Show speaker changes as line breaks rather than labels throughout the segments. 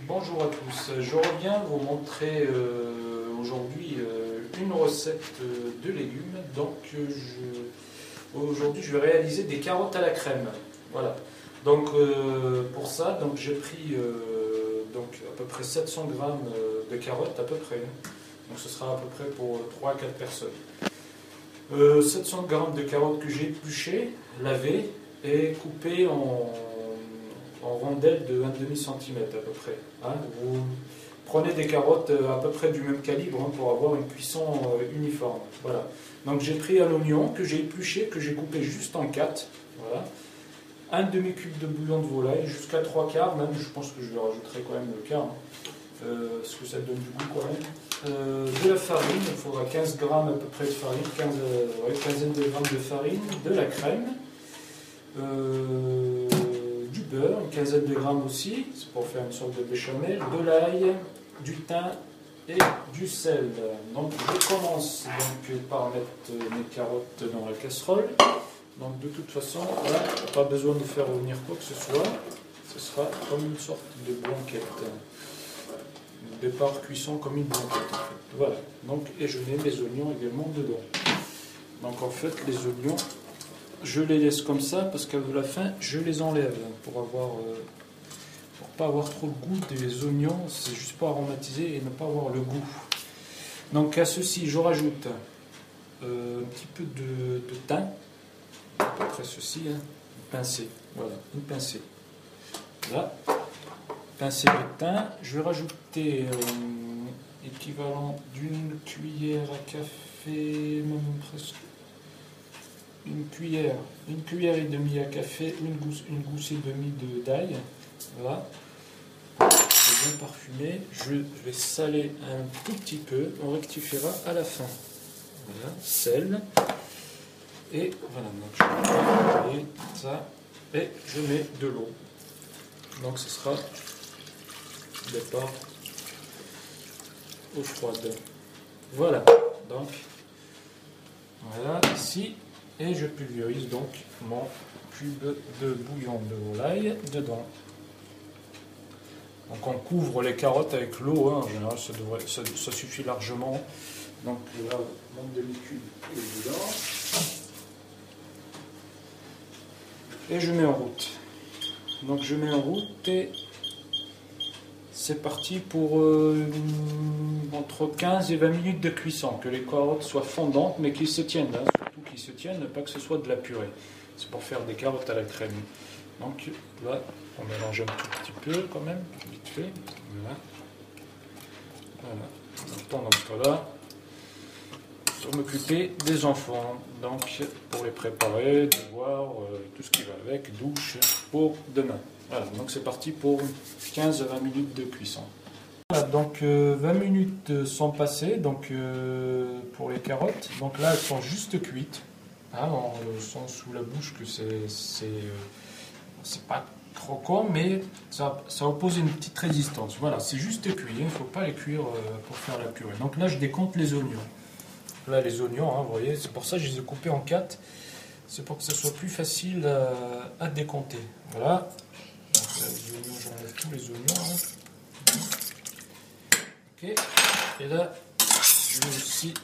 Bonjour à tous, je reviens vous montrer aujourd'hui une recette de légumes. Donc aujourd'hui je vais réaliser des carottes à la crème. Voilà. Donc pour ça, j'ai pris à peu près 700 grammes de carottes à peu près. Donc ce sera à peu près pour 3 à 4 personnes. 700 grammes de carottes que j'ai épluchées, lavées et coupées en rondelles de 1,5 cm à peu près. Vous prenez des carottes à peu près du même calibre pour avoir une cuisson uniforme. Voilà. Donc j'ai pris un oignon que j'ai épluché, que j'ai coupé juste en 4. Voilà. Un demi-cuve de bouillon de volaille, jusqu'à 3 quarts, même je pense que je lui rajouterai quand même le quart, parce que ça donne du goût quand même. De la farine, il faudra 15 grammes à peu près de farine, quinzaine de grammes de farine, de la crème, du beurre, une quinzaine de grammes aussi, c'est pour faire une sorte de béchamel, de l'ail, du thym et du sel. Donc je commence par mettre mes carottes dans la casserole. Donc de toute façon, là, pas besoin de faire revenir quoi que ce soit. Ce sera comme une sorte de blanquette. Départ cuisson comme une blanquette en fait. Voilà. Donc, et je mets mes oignons également dedans. Donc en fait, les oignons, je les laisse comme ça parce qu'à la fin, je les enlève pour pas avoir trop le goût des oignons. C'est juste pour aromatiser et ne pas avoir le goût. Donc à ceci, je rajoute un petit peu de thym. À peu près ceci, une pincée, voilà, une pincée. Là, pincée de thym. Je vais rajouter équivalent d'une cuillère à café, même presque une cuillère et demie à café, une gousse et demie d'ail. Voilà. C'est bien parfumé. Je vais saler un tout petit peu. On rectifiera à la fin. Voilà, sel. Et voilà, donc je mets ça et je mets de l'eau. Donc ce sera départ eau froide. Voilà, donc voilà ici, et je pulvérise donc mon cube de bouillon de volaille dedans. Donc on couvre les carottes avec l'eau, en général ça suffit largement. Donc là, mon demi-cube est dedans. Et je mets en route. Donc je mets en route et c'est parti pour entre 15 et 20 minutes de cuisson. Que les carottes soient fondantes mais qu'ils se tiennent. Surtout qu'ils se tiennent, pas que ce soit de la purée. C'est pour faire des carottes à la crème. Donc là, on mélange un tout petit peu quand même, vite fait. Voilà. Voilà. Pendant ce temps-là, pour m'occuper des enfants, donc pour les préparer, devoirs, tout ce qui va avec, douche pour demain. Voilà, donc c'est parti pour 15 à 20 minutes de cuisson. Voilà, donc 20 minutes sont passées donc, pour les carottes. Donc là, elles sont juste cuites. On sent sous la bouche que c'est pas trop con, mais ça oppose une petite résistance. Voilà, c'est juste cuit, il ne faut pas les cuire pour faire la purée. Donc là, je décompte les oignons. Là, les oignons, vous voyez, c'est pour ça que je les ai coupés en 4. C'est pour que ce soit plus facile à décompter. Voilà. Donc là, les oignons, j'enlève tous les oignons. Ok. Et là, je vais aussi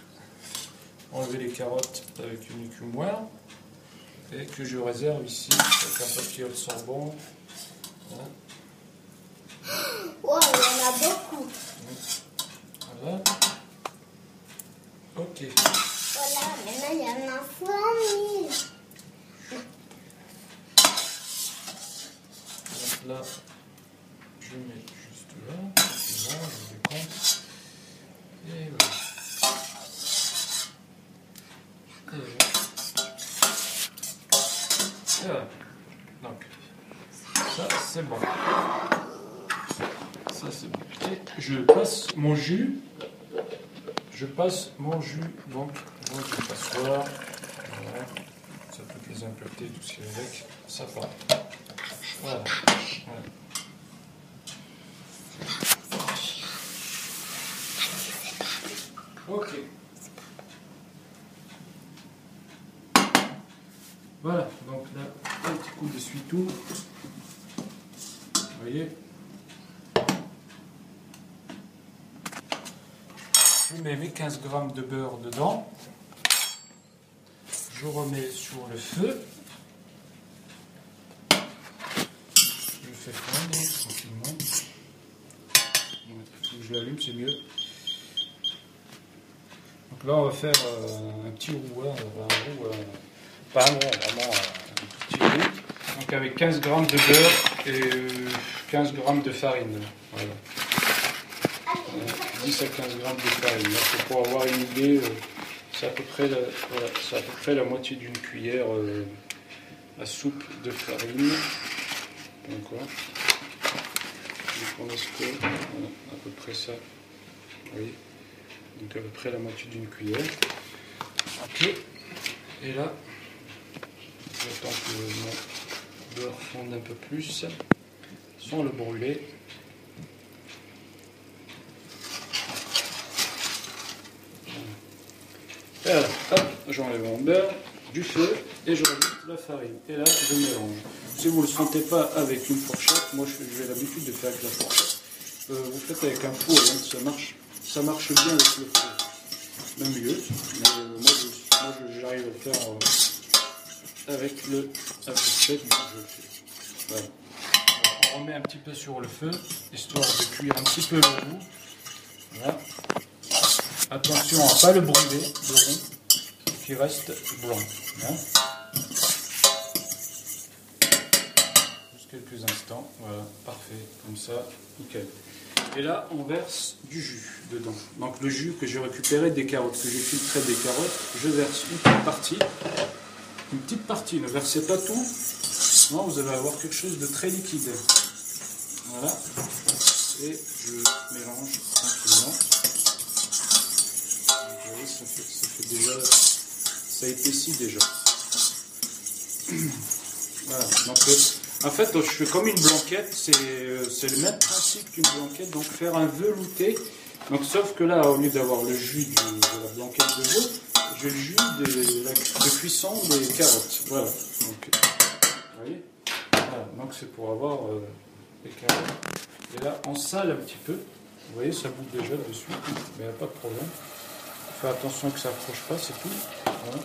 enlever les carottes avec une écumoire. Et que je réserve ici avec un papier absorbant. Voilà.
Wow, il y en a beaucoup.
Voilà. Ok.
Voilà, maintenant il y en a fourmi.
Donc là, je mets juste là. C'est bon, je décompte. Et voilà. Et voilà. Donc, ça c'est bon. Ça c'est bon. Et je passe mon jus. Donc dans une passoire. Voilà. Ça toutes les impuretés, tout ce qui est avec, ça part. Voilà. Voilà. Ok. Voilà, donc là, un petit coup d'essuie-tout. Vous voyez. mets mes 15 grammes de beurre dedans. Je remets sur le feu. Je fais fondre tranquillement. Je l'allume, c'est mieux. Donc là, on va faire un petit roux, pas un rond, vraiment un petit roux. Donc avec 15 grammes de beurre et 15 grammes de farine. Voilà. 10 à 15 grammes de farine. Là, c'est pour avoir une idée, c'est à peu près la moitié d'une cuillère à soupe de farine. Donc voilà. Donc on laisse voilà, à peu près ça. Oui. Donc à peu près la moitié d'une cuillère. Ok. Et là, j'attends que mon beurre fonde un peu plus, sans le brûler. Et là, hop, j'enlève mon beurre du feu et je rajoute la farine. Et là, je mélange. Si vous ne le sentez pas avec une fourchette, moi j'ai l'habitude de faire avec la fourchette. Vous faites avec un four, hein, ça marche bien avec le four. Même mieux, mais moi j'arrive à le faire avec la fourchette. Voilà. On remet un petit peu sur le feu, histoire de cuire un petit peu le roux. Voilà. Attention à ne pas le brûler, le roux, qui reste blanc. Hein. Juste quelques instants, voilà, parfait, comme ça, nickel. Et là, on verse du jus dedans. Donc le jus que j'ai récupéré des carottes, que j'ai filtré des carottes, je verse une petite partie, ne versez pas tout, sinon vous allez avoir quelque chose de très liquide. Voilà, et je mélange tranquillement. Vous voyez, ça fait déjà, ça épaissit déjà. Voilà, donc en fait, je fais comme une blanquette, c'est le même principe qu'une blanquette, donc faire un velouté. Donc, sauf que là, au lieu d'avoir le jus de la blanquette de veau, j'ai le jus de cuisson des carottes. Voilà, donc, vous voyez, voilà, donc c'est pour avoir les carottes. Et là, on sale un petit peu. Vous voyez, ça bout déjà dessus, mais il n'y a pas de problème. Faire attention que ça n'approche pas, c'est tout. Voilà.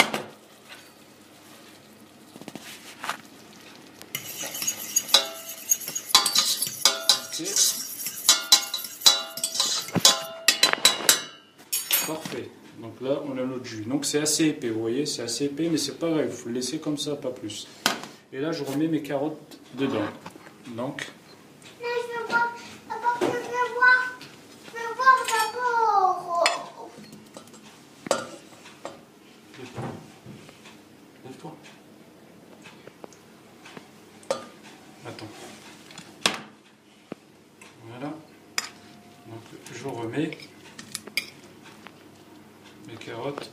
Parfait. Donc là, on a notre jus. Donc c'est assez épais, vous voyez, c'est assez épais, mais c'est pas grave, il faut le laisser comme ça, pas plus. Et là, je remets mes carottes dedans. Donc.
Mais je veux voir. Je veux voir d'abord.
Lève-toi. Attends. Voilà. Donc je remets mes carottes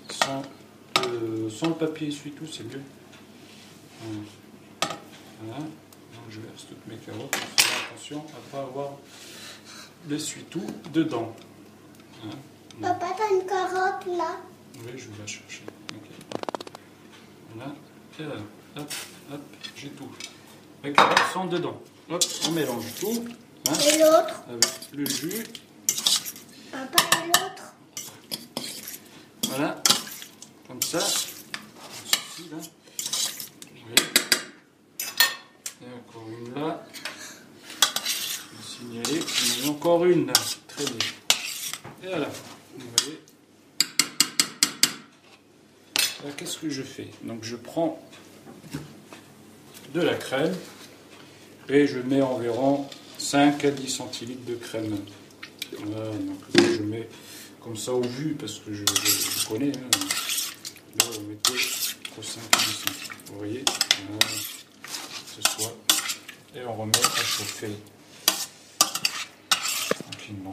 sans le papier essuie-tout, c'est mieux. Voilà. Donc je verse toutes mes carottes en faisant attention à ne pas avoir l'essuie-tout dedans. Hein.
Papa, t'as une carotte là?
Oui, je vais la chercher. Okay. Voilà. Et là, hop, hop, j'ai tout. Les carottes sont dedans. Hop, on mélange tout. Hein,
et l'autre?
avec le jus.
Papa, et l'autre?
Voilà. Comme ça. Ceci, là. Oui. Et encore une là. Je vais signaler qu'il y en a encore une là. Très bien. Et voilà. Vous voyez. Qu'est-ce que je fais? Donc je prends de la crème et je mets environ 5 à 10 centilitres de crème. Voilà, donc là, je mets comme ça au vu parce que je connais. Hein. Là, vous mettez entre 5 et 10 centilitres. Vous voyez, voilà, ce soit. Et on remet à chauffer tranquillement.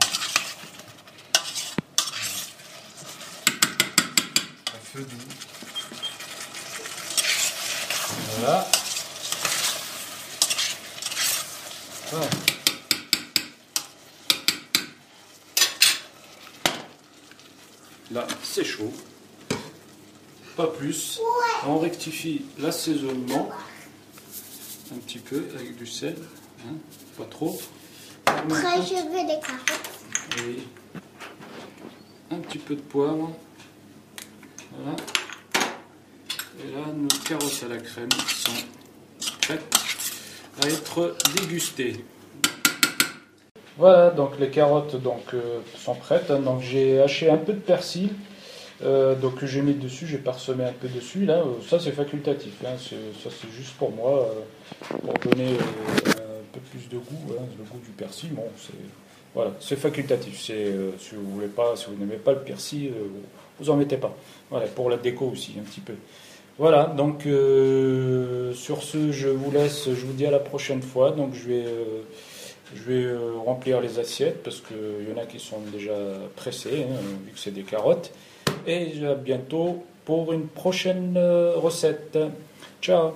À feu doux. Voilà. Voilà. Là, c'est chaud. Pas plus. On rectifie l'assaisonnement un petit peu avec du sel. Hein, pas trop.
Après, je veux des carottes.
Oui. Un petit peu de poivre. Voilà. Et là, nos carottes à la crème sont prêtes à être dégustées. Voilà, donc les carottes sont prêtes. Hein. Donc j'ai haché un peu de persil. Donc j'ai mis dessus, j'ai parsemé un peu dessus. Là, ça c'est facultatif. Hein. Ça c'est juste pour moi, pour donner un peu plus de goût, hein, le goût du persil. Bon, voilà, c'est facultatif. Si vous voulez pas, si vous n'aimez pas le persil, vous en mettez pas. Voilà, pour la déco aussi un petit peu. Voilà, donc sur ce, je vous laisse. Je vous dis à la prochaine fois. Donc je vais remplir les assiettes parce qu'il y en a qui sont déjà pressées, hein, vu que c'est des carottes. Et à bientôt pour une prochaine recette. Ciao!